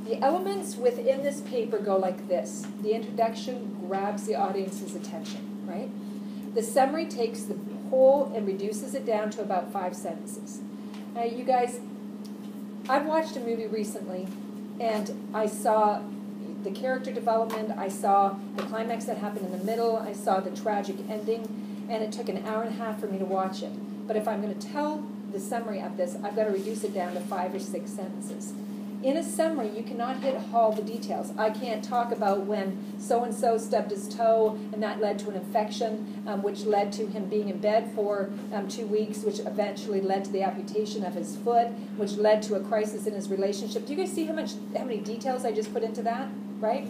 The elements within this paper go like this. The introduction grabs the audience's attention, right? The summary takes the whole and reduces it down to about 5 sentences. Now, you guys, I've watched a movie recently, and I saw the character development, I saw the climax that happened in the middle, I saw the tragic ending, and it took an hour and a half for me to watch it. But if I'm going to tell the summary of this, I've got to reduce it down to 5 or 6 sentences. In a summary, you cannot hit all the details. I can't talk about when so-and-so stubbed his toe, and that led to an infection, which led to him being in bed for 2 weeks, which eventually led to the amputation of his foot, which led to a crisis in his relationship. Do you guys see how many details I just put into that, right?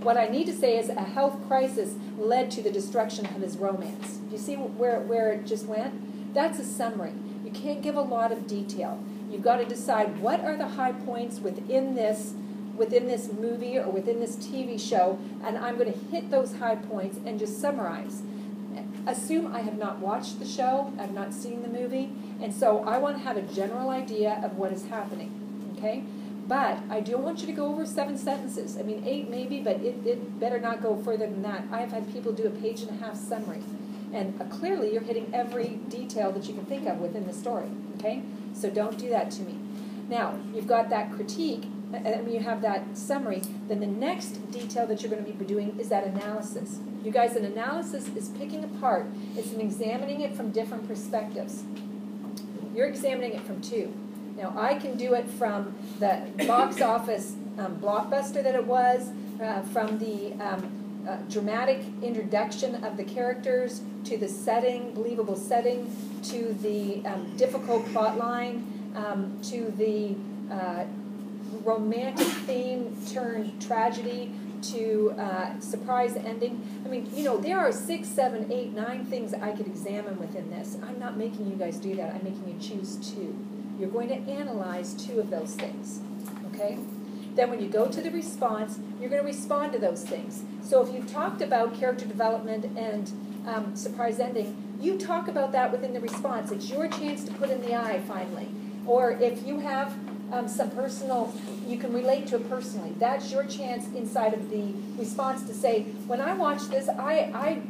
What I need to say is a health crisis led to the destruction of his romance. Do you see where it just went? That's a summary. You can't give a lot of detail. You've got to decide what are the high points within this movie or within this TV show, and I'm going to hit those high points and just summarize. Assume I have not watched the show, I've not seen the movie, and so I want to have a general idea of what is happening, okay? But I don't want you to go over 7 sentences. I mean, 8 maybe, but it better not go further than that. I've had people do a 1.5-page summary, and clearly you're hitting every detail that you can think of within the story, okay? So don't do that to me. Now, you've got that critique, and you have that summary. Then the next detail that you're going to be doing is that analysis. You guys, an analysis is picking apart. It's examining it from different perspectives. You're examining it from 2. Now, I can do it from the box office blockbuster that it was, from the dramatic introduction of the characters, to the setting, believable setting, to the difficult plot line, to the romantic theme turned tragedy, to surprise ending. I mean, you know, there are 6, 7, 8, 9 things I could examine within this. I'm not making you guys do that. I'm making you choose 2. You're going to analyze 2 of those things, okay? Then when you go to the response, you're going to respond to those things. So if you've talked about character development and surprise ending, you talk about that within the response. It's your chance to put in the I finally. Or if you have some personal, you can relate to it personally. That's your chance inside of the response to say, when I watched this, I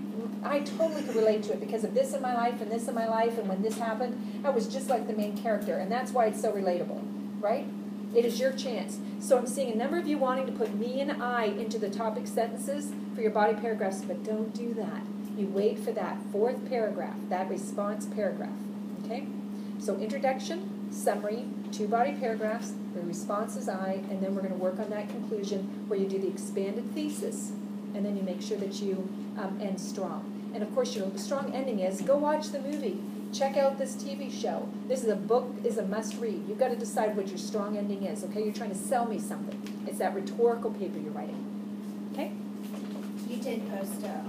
totally could relate to it because of this in my life and this in my life, and when this happened, I was just like the main character, and that's why it's so relatable, right? It is your chance. So I'm seeing a number of you wanting to put me and I into the topic sentences for your body paragraphs, but don't do that. You wait for that 4th paragraph, that response paragraph, okay? So introduction, summary, 2 body paragraphs, the response is I, and then we're going to work on that conclusion where you do the expanded thesis, and then you make sure that you end strong. And of course, your strong ending is, go watch the movie. Check out this TV show. This is a book, is a must-read. You've got to decide what your strong ending is, okay? You're trying to sell me something. It's that rhetorical paper you're writing, okay? You did post a